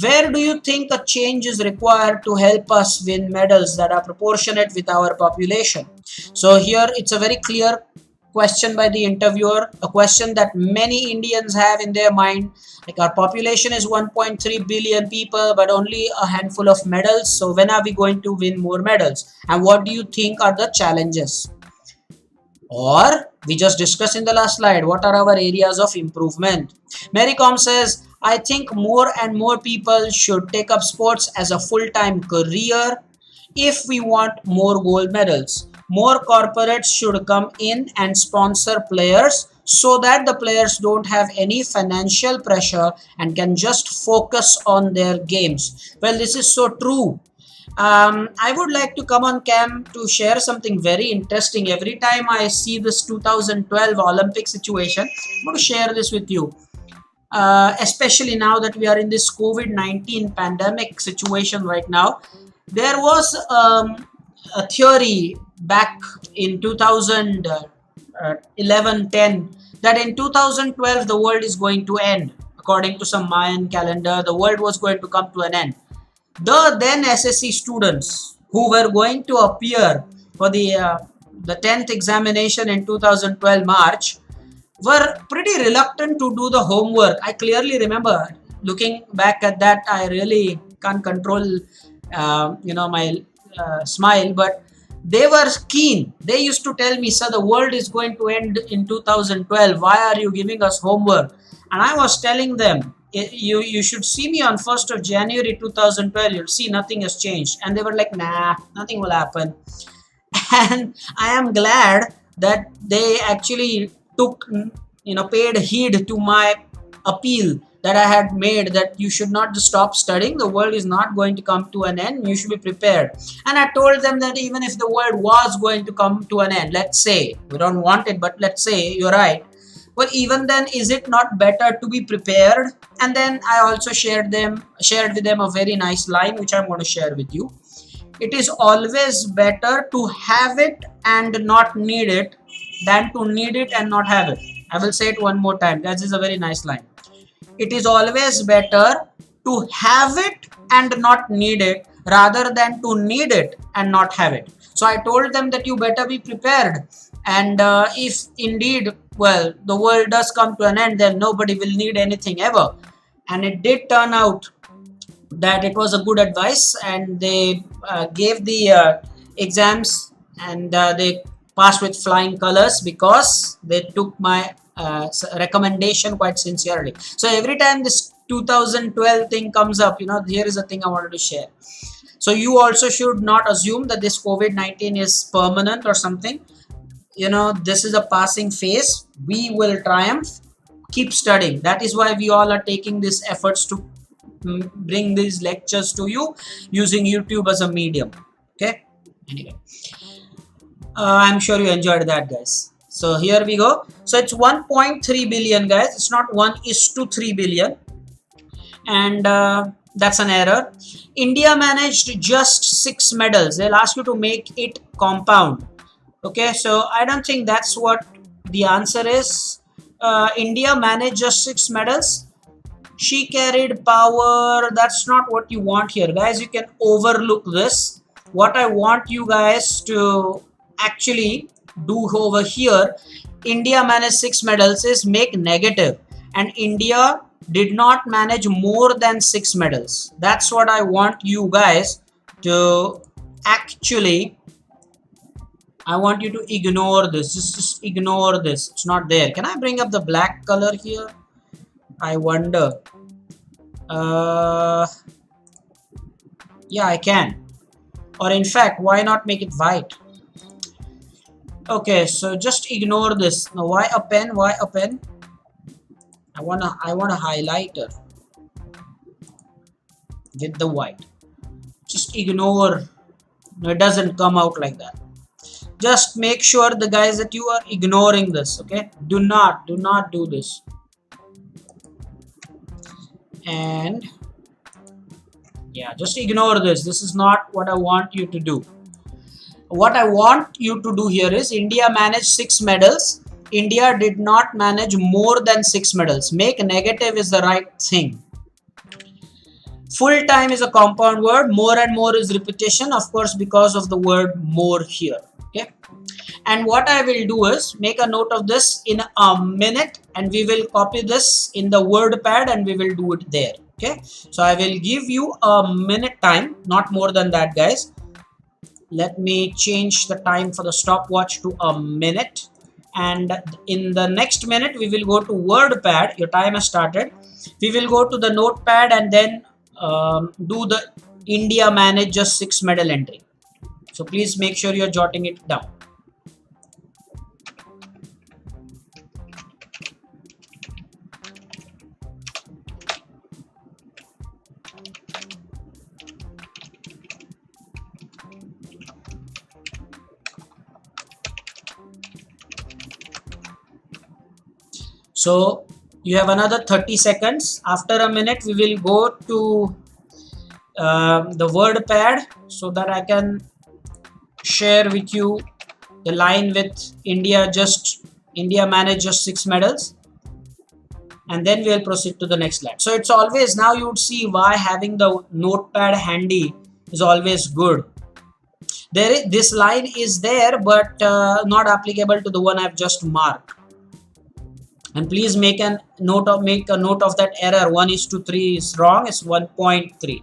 Where do you think a change is required to help us win medals that are proportionate with our population? So here it's a very clear question by the interviewer, a question that many Indians have in their mind. Like, our population is 1.3 billion people, but only a handful of medals. So when are we going to win more medals? And what do you think are the challenges? Or we just discussed in the last slide, what are our areas of improvement? Mary Kom says, I think more and more people should take up sports as a full-time career if we want more gold medals. More corporates should come in and sponsor players so that the players don't have any financial pressure and can just focus on their games. Well, this is so true. I would like to come on cam to share something very interesting. Every time I see this 2012 Olympic situation, I'm going to share this with you. Especially now that we are in this COVID-19 pandemic situation right now. There was a theory back in 2011-10 that in 2012 the world is going to end. According to some Mayan calendar, the world was going to come to an end. The then SSC students who were going to appear for the 10th examination in 2012 March were pretty reluctant to do the homework. I clearly remember looking back at that. I really can't control my smile, but they were keen. They used to tell me, sir, the world is going to end in 2012. Why are you giving us homework? And I was telling them, you should see me on 1st of January 2012. You'll see nothing has changed. And they were like, nah, nothing will happen. And I am glad that they actually paid heed to my appeal that I had made, that you should not just stop studying. The world is not going to come to an end. You should be prepared. And I told them that even if the world was going to come to an end, let's say, we don't want it, but let's say you're right. Well, even then, is it not better to be prepared? And then I also shared with them a very nice line, which I'm going to share with you. It is always better to have it and not need it than to need it and not have it. I will say it one more time. That is a very nice line. It is always better to have it and not need it rather than to need it and not have it. So I told them that you better be prepared. And if indeed well, the world does come to an end, then nobody will need anything ever. And it did turn out that it was a good advice, and they gave the exams, and they passed with flying colors because they took my recommendation quite sincerely. So every time this 2012 thing comes up, here is a thing I wanted to share. So you also should not assume that this COVID-19 is permanent or something. This is a passing phase. We will triumph. Keep studying. That is why we all are taking these efforts to bring these lectures to you using YouTube as a medium. Okay, anyway, I'm sure you enjoyed that, guys. So here we go. So it's 1.3 billion, guys. It's not 1:3 billion, and that's an error. India managed just 6 medals. They'll ask you to make it compound. Okay, so I don't think that's what the answer is. India managed just 6 medals. She carried power. That's not what you want here, guys. You can overlook this. What I want you guys to actually do over here, India managed 6 medals, is make negative, and India did not manage more than 6 medals. That's what I want you guys to actually, I want you to ignore this. Just ignore this. It's not there. Can I bring up the black color here? I wonder. Yeah, I can. Or in fact, why not make it white? Okay, so just ignore this. Now, why a pen? Why a pen? I want a highlighter with the white. Just ignore. No, it doesn't come out like that. Just make sure, the guys, that you are ignoring this. Okay, do not do this. And yeah, just ignore this. This is not what I want you to do. What I want you to do here is, India managed 6 medals. India did not manage more than 6 medals. Make negative is the right thing. Full time is a compound word. More and more is repetition, of course, because of the word more here. Okay. And what I will do is make a note of this in a minute, and we will copy this in the word pad and we will do it there. Okay. So I will give you a minute time, not more than that, guys. Let me change the time for the stopwatch to a minute. And in the next minute, we will go to WordPad. Your time has started. We will go to the notepad and then do the India managed just 6 medal entry. So please make sure you're jotting it down. So you have another 30 seconds. After a minute, we will go to the word pad so that I can share with you the line with India managed just 6 medals, and then we'll proceed to the next slide. So it's always, now you would see why having the notepad handy is always good. This line is there, but not applicable to the one I've just marked. And please make a note of that error. 1:3 is wrong. It's 1.3.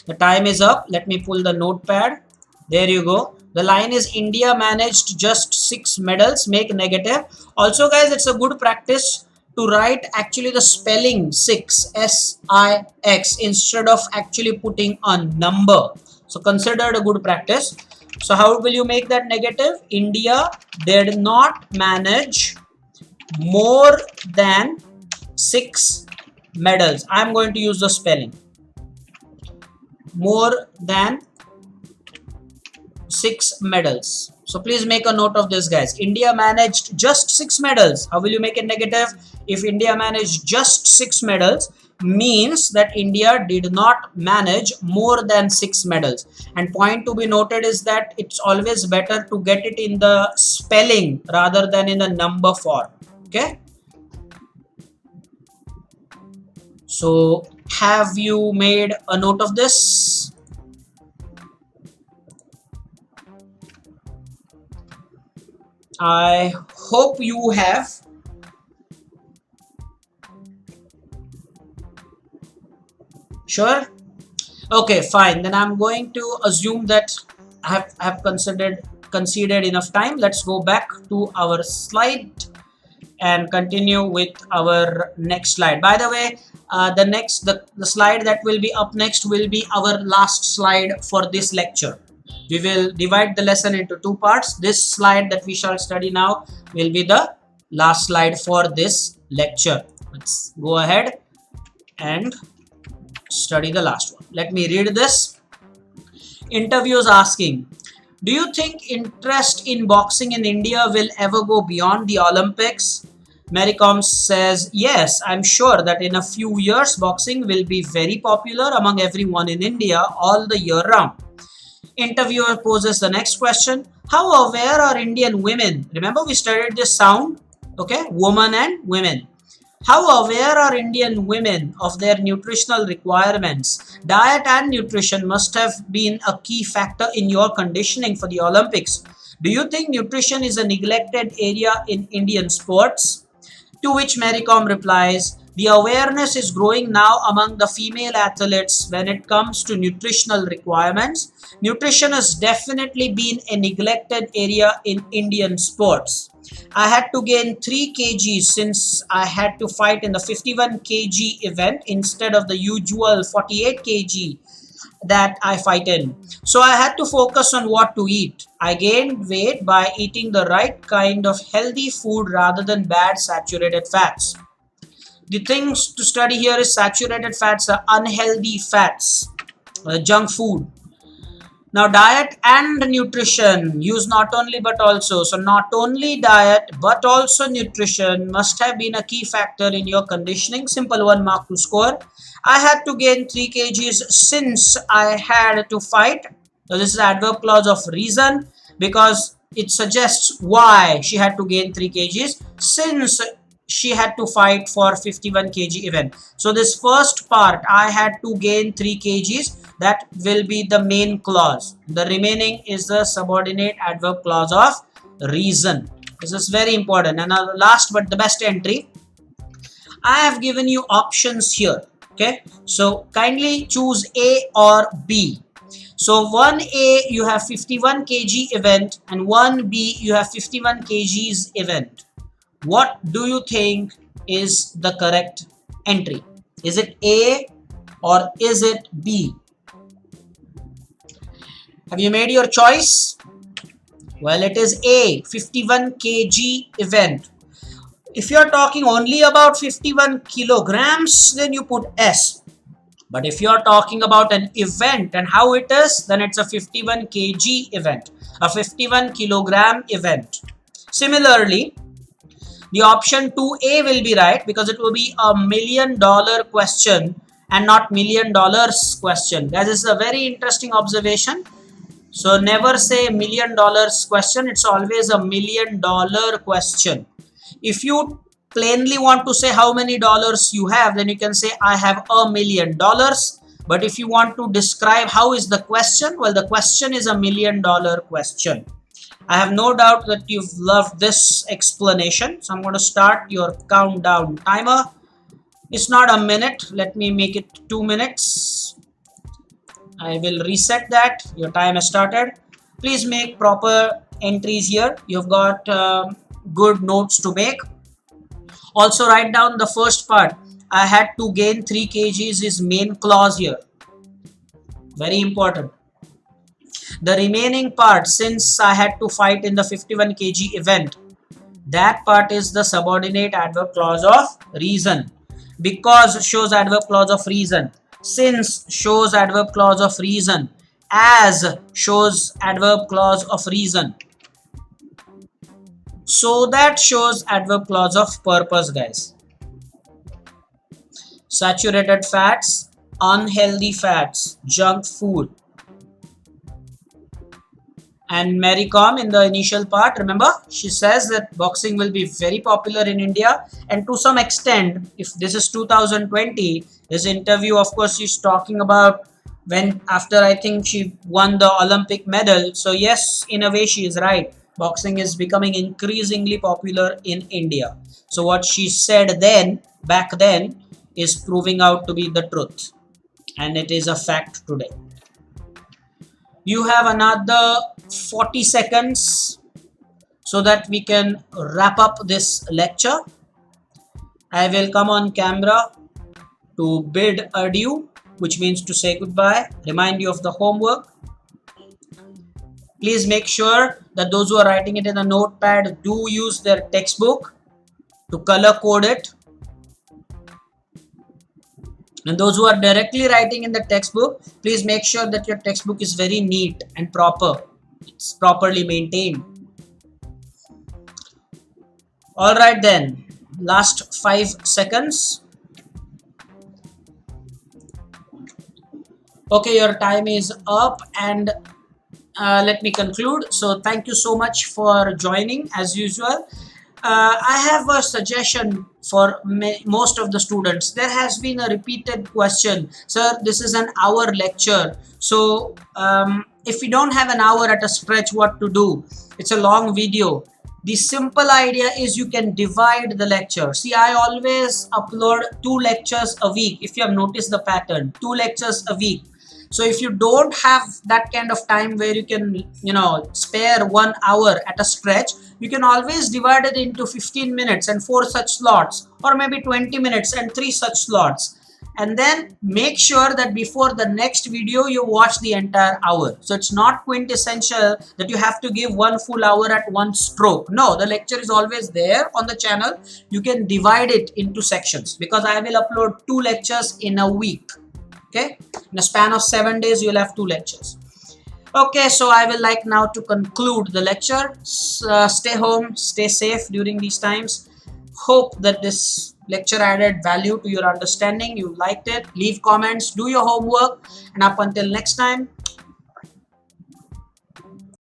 The time is up. Let me pull the notepad. There you go. The line is, India managed just 6 medals. Make negative. Also, guys, it's a good practice to write actually the spelling 6, S-I-X, instead of actually putting a number. So consider it a good practice. So how will you make that negative? India did not manage more than 6 medals. I'm going to use the spelling. More than 6 medals. So please make a note of this, guys. India managed just 6 medals. How will you make it negative? If India managed just 6 medals, means that India did not manage more than 6 medals. And point to be noted is that it's always better to get it in the spelling rather than in the number form. Okay. So have you made a note of this? I hope you have. Sure. Okay, fine. Then I'm going to assume that I have considered enough time. Let's go back to our slide and continue with our next slide. By the way, the slide that will be up next will be our last slide for this lecture. We will divide the lesson into two parts. This slide that we shall study now will be the last slide for this lecture. Let's go ahead and study the last one. Let me read this. Interviews asking, do you think interest in boxing in India will ever go beyond the Olympics? Mary Kom says, yes, I'm sure that in a few years, boxing will be very popular among everyone in India all the year round. Interviewer poses the next question. How aware are Indian women? Remember we studied this sound, okay? Woman and women. How aware are Indian women of their nutritional requirements? Diet and nutrition must have been a key factor in your conditioning for the Olympics. Do you think nutrition is a neglected area in Indian sports? To which Mary Kom replies, the awareness is growing now among the female athletes when it comes to nutritional requirements. Nutrition has definitely been a neglected area in Indian sports. I had to gain 3 kgs since I had to fight in the 51 kg event instead of the usual 48 kg that I fight in. So I had to focus on what to eat. I gained weight by eating the right kind of healthy food rather than bad saturated fats. The things to study here is saturated fats are unhealthy fats, junk food. Now diet and nutrition use not only but also. So not only diet but also nutrition must have been a key factor in your conditioning. Simple 1 mark to score. I had to gain 3 kgs since I had to fight. So this is adverb clause of reason because it suggests why she had to gain 3 kgs since she had to fight for 51 kg event. So this first part, I had to gain 3 kgs, that will be the main clause. The remaining is the subordinate adverb clause of reason. This is very important. And last but the best entry, I have given you options here. Okay, so kindly choose A or B. So 1A you have 51 kg event and 1B you have 51 kgs event. What do you think is the correct entry? Is it A or is it B? Have you made your choice? Well, it is A, 51 kg event. If you are talking only about 51 kilograms, then you put S. But if you are talking about an event and how it is, then it's a 51 kg event, a 51 kilogram event. Similarly, the option 2A will be right because it will be a $1 million question and not $1 million question. That is a very interesting observation. So never say $1 million question. It's always a $1 million question. If you plainly want to say how many dollars you have, then you can say I have $1 million. But if you want to describe how is the question, well, the question is a $1 million question. I have no doubt that you've loved this explanation. So I'm going to start your countdown timer. It's not a minute. Let me make it 2 minutes. I will reset that. Your time has started. Please make proper entries here. You've got good notes to make. Also write down the first part. I had to gain 3 kgs is main clause here. Very important. The remaining part, since I had to fight in the 51 kg event, that part is the subordinate adverb clause of reason. Because shows adverb clause of reason. Since shows adverb clause of reason. As shows adverb clause of reason. So that shows adverb clause of purpose, guys. Saturated fats, unhealthy fats, junk food. And Mary Kom in the initial part, remember, she says that boxing will be very popular in India. And to some extent, if this is 2020, this interview, of course, she's talking about when after I think she won the Olympic medal. So yes, in a way, she is right. Boxing is becoming increasingly popular in India. So what she said then, back then, is proving out to be the truth. and it is a fact today. You have another 40 seconds so that we can wrap up this lecture. I will come on camera to bid adieu, which means to say goodbye, remind you of the homework. Please make sure that those who are writing it in a notepad do use their textbook to color code it. And those who are directly writing in the textbook, please make sure that your textbook is very neat and proper. It's properly maintained. All right then, last 5 seconds. Okay, your time is up, and let me conclude. So thank you so much for joining as usual. I have a suggestion for most of the students. There has been a repeated question, sir, this is an hour lecture. So if we don't have an hour at a stretch, what to do? It's a long video. The simple idea is you can divide the lecture. See, I always upload 2 lectures a week. If you have noticed the pattern, 2 lectures a week. So if you don't have that kind of time where you can, spare 1 hour at a stretch, you can always divide it into 15 minutes and 4 such slots, or maybe 20 minutes and 3 such slots. And then make sure that before the next video you watch the entire hour. So it's not quintessential that you have to give 1 full hour at one stroke. No, the lecture is always there on the channel. You can divide it into sections, because I will upload 2 lectures in a week. Okay, in a span of 7 days you'll have 2 lectures. Okay, so I will like now to conclude the lecture. Stay home, stay safe during these times. Hope that this lecture added value to your understanding. You liked it. Leave comments, do your homework, and up until next time,